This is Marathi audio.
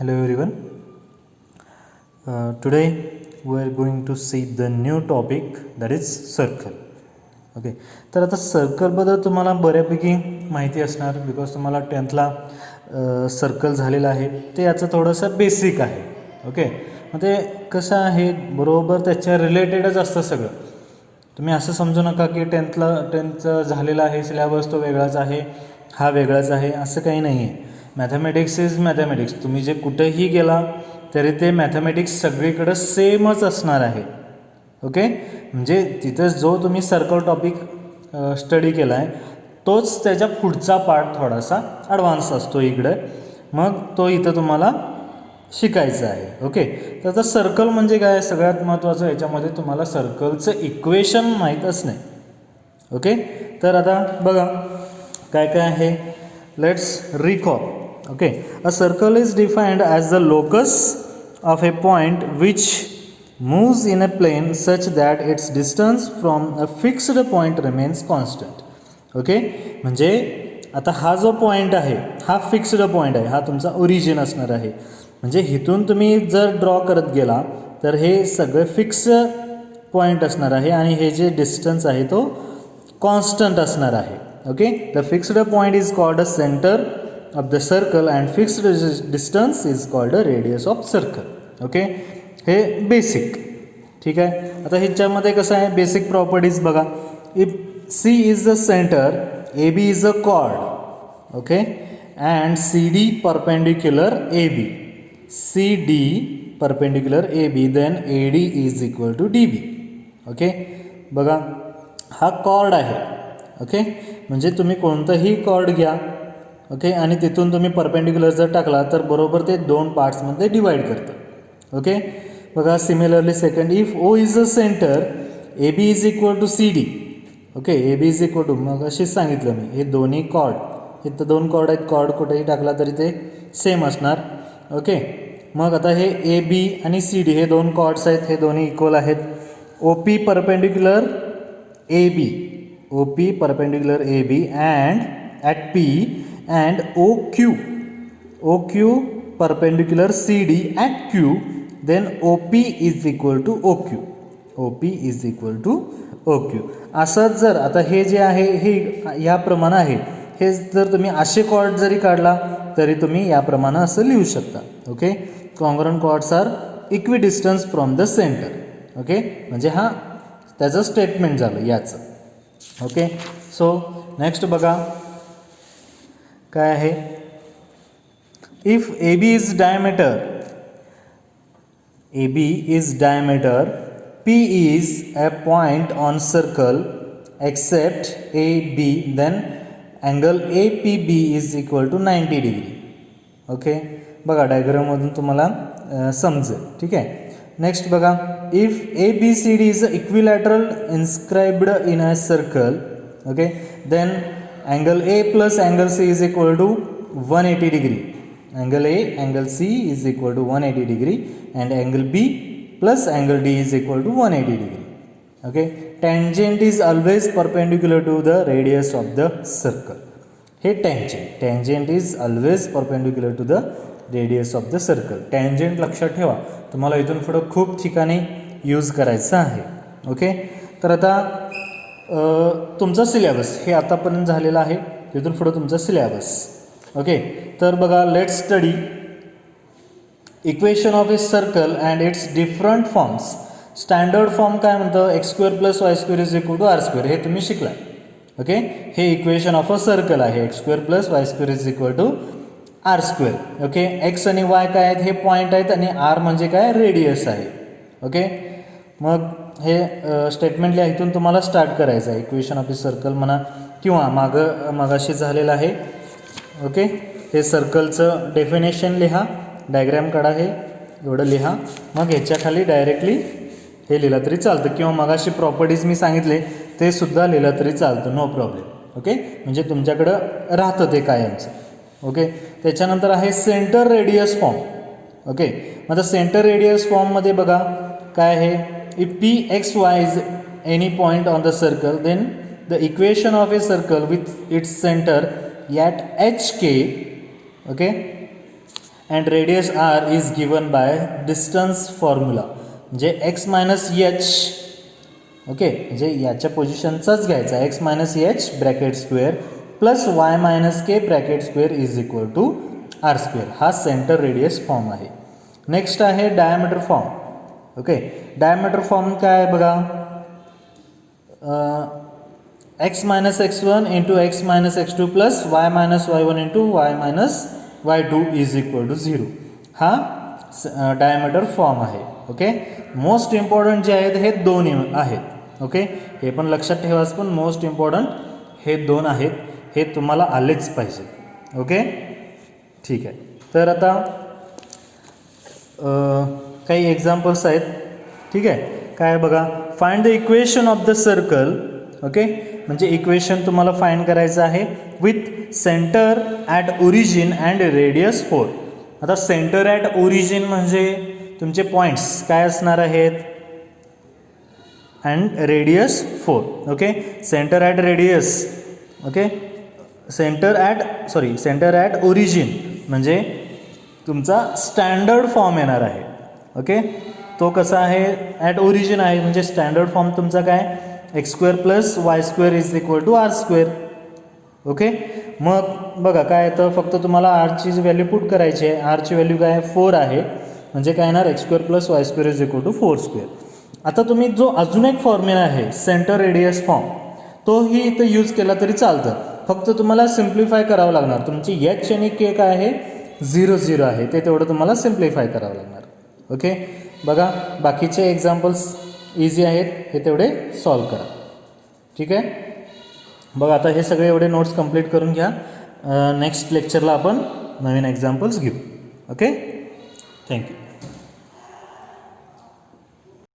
Hello everyone. Today we are going to see the new topic, that is circle. Okay, तर आता सर्कलबद्दल तुम्हाला बऱ्यापैकी माहिती असणार, बिकॉज तुम्हाला 10thला सर्कल झालेलं आहे. ते याचं थोडंसं बेसिक आहे. ओके, मग ते कसं आहे, बरोबर त्याच्या रिलेटेडच असतं सगळं. तुम्ही असं समजू नका की टेन्थचं झालेलं आहे सिलेबस तो वेगळाच आहे, हा वेगळाच आहे, असं काही नाही आहे. Mathematics is mathematics. तुम्ही जे कुठेही गेला तरी ते मॅथमॅटिक्स सगळीकडं सेमच असणार आहे. ओके, म्हणजे तिथं जो तुम्ही सर्कल टॉपिक स्टडी केला आहे तोच त्याच्या पुढचा पार्ट थोडासा ॲडव्हान्स असतो इकडे, मग तो इथं तुम्हाला शिकायचं आहे. ओके, तर आता सर्कल म्हणजे काय, सगळ्यात महत्त्वाचं याच्यामध्ये तुम्हाला सर्कलचं इक्वेशन माहीत असणे. ओके, तर आता बघा काय काय आहे. Let's recall. Okay, a circle is defined as the locus of A point which moves in a plane such that its distance from a fixed point remains constant. Okay, म्हणजे आता हा जो पॉईंट आहे हा फिक्स्ड पॉईंट आहे, हा तुमचा ओरिजिन असणार आहे. म्हणजे इथून तुम्ही जर ड्रॉ करत गेला तर हे सगळे फिक्स पॉईंट असणार आहे आणि हे जे डिस्टन्स आहे तो कॉन्स्टंट असणार आहे. Okay, the fixed point is called a centre of the circle and fixed distance is called a radius of circle. Okay, हे बेसिक. ठीक आहे, आता ह्याच्यामध्ये कसं आहे बेसिक प्रॉपर्टीज बघा. If C is the centre, A B is a chord, okay, and C D perpendicular A B, C D perpendicular A B, then A D is equal to D B. Okay, बघा हा कॉर्ड आहे. ओके, म्हणजे तुम्ही कोणतंही कॉर्ड घ्या, ओके, आणि तिथून तुम्ही परपेंडिक्युलर जर टाकला तर बरोबर ते दोन पार्ट्समध्ये डिवाईड करतं. ओके, बघा similarly second, if O is a centre, A B is equal to C D. Okay, A B is equal to, मग अशीच सांगितलं मी, हे दोन्ही कॉर्ड, हे तर दोन कॉर्ड आहेत, कॉर्ड कुठेही टाकला तरी ते सेम असणार. ओके, मग आता हे ए बी आणि सी डी हे दोन कॉर्ड्स आहेत, हे दोन्ही इक्वल आहेत. O P perpendicular A B, O P perpendicular A B and at P, and O Q, O Q perpendicular C D at Q, then O P is equal to O Q, O P is equal to O Q. असंच जर आता हे जे आहे हे याप्रमाणे आहे, हे जर तुम्ही असे कॉर्ड जरी काढला तरी तुम्ही याप्रमाणे असं लिहू शकता. Okay, congruent chords are equidistance from the centre. Okay, म्हणजे हा त्याचं स्टेटमेंट झालं याचं. ओके, सो नेक्स्ट बघा काय आहे. If A B is diameter, AB is diameter, P is a point on circle except AB, then angle APB is equal to 90 degree. Okay, बघा डायग्राममधून तुम्हाला समजेल. ठीक आहे, नेक्स्ट बघा. If ABCD is equilateral inscribed in a circle, okay, then angle A plus angle C is equal to 180 degree. Angle A, angle C is equal to 180 degree and angle B plus angle D is equal to 180 degree. Okay, tangent is always perpendicular to the radius of the circle. हे tangent is always perpendicular to the radius of the circle. tangent लक्षात ठेवा, तुम्हाला इथून पुढं खूप ठिकाणी यूज करायचं आहे. ओके, तर आता तुमचा सिलेबस हे आतापर्यंत झालेलं आहे, तिथून पुढं तुमचा सिलेबस. ओके, तर बघा let's study equation of a circle and its different forms. Standard form काय म्हणतं, x square plus y square is equal to r square, हे तुम्ही शिकला. ओके, हे इक्वेशन ऑफ अ सर्कल आहे, x square plus y square is equal to r square. Okay, x आणि वाय काय आहेत, हे पॉईंट आहेत, आणि आर म्हणजे काय, रेडियस आहे. ओके, मग हे स्टेटमेंट लिहा, इथून तुम्हाला स्टार्ट करायचं आहे. इक्वेशन ऑफ ए सर्कल म्हणा किंवा मागाशी झालेलं आहे. ओके, हे सर्कलचं डेफिनेशन लिहा, डायग्रॅम काढा, हे एवढं लिहा, मग ह्याच्या खाली डायरेक्टली हे लिहिलं तरी चालतं, किंवा मगाशी प्रॉपर्टीज मी सांगितले ते सुद्धा लिहिलं तरी चालतं, नो प्रॉब्लेम. ओके, म्हणजे तुमच्याकडं राहतं ते कायमचं. ओके, त्याच्यानंतर आहे सेंटर रेडियस फॉर्म. ओके, मग आता सेंटर रेडियस फॉर्ममध्ये बघा काय आहे. If P x y is any point on the circle, then the equation of a circle with its centre at HK, okay, and radius r is given by distance formula, म्हणजे एक्स मायनस एच, ओके, म्हणजे याच्या पोझिशनचाच घ्यायचा, x minus h bracket square plus y minus k bracket square is equal to r square. हा सेंटर रेडियस फॉर्म आहे. नेक्स्ट आहे diameter form. Okay, diameter form काय आहे बघा, x minus x one into x minus x two plus y minus y one into y minus y two is equal to 0. हा डायमीटर फॉर्म आहे. ओके, मोस्ट इम्पॉर्टंट जे आहेत हे दोन आहेत. ओके, हे पण लक्षात ठेवाच, पण मोस्ट इम्पॉर्टंट हे दोन आहेत, हे तुम्हाला आलेच पाहिजे. ओके, ठीक आहे. तर आता काही एक्झाम्पल्स आहेत. ठीक आहे, काय बघा, find the equation of the circle. Okay, म्हणजे इक्वेशन तुम्हाला फाइंड करायचं आहे with centre at origin and radius 4. आता सेंटर ॲट ओरिजिन म्हणजे तुमचे पॉईंट्स काय असणार आहेत, and radius 4. Okay, centre at radius, okay, centre at origin म्हणजे तुमचा स्टँडर्ड फॉर्म येणार आहे. ओके, तो कसा आहे, ॲट ओरिजिन आहे, म्हणजे स्टँडर्ड फॉर्म तुमचा काय, x square plus y square is equal to r square. Okay, मग बघा काय, तर फक्त तुम्हाला आरची व्हॅल्यू पुट करायची आहे. आरची व्हॅल्यू काय आहे, 4 आहे, म्हणजे काय येणार, x square plus y square is equal to 4 square. आता तुम्ही जो अजून एक फॉर्म्युला आहे सेंटर रेडियस फॉर्म, तोही इथं यूज केला तरी चालतं, फक्त तुम्हाला सिम्प्लिफाय करावं लागणार. तुमची एच आणि के काय आहे, 0 0 आहे, ते तेवढं तुम्हाला सिम्प्लिफाय करावं लागणार. ओके, बघा बाकीचे एक्झाम्पल्स इझी आहेत, हे तेवढे सॉल्व करा. ठीक आहे, बघा आता हे सगळे एवढे नोट्स कंप्लीट करून घ्या. नेक्स्ट लेक्चरला आपण नवीन एक्झाम्पल्स घेऊ. Okay, thank you.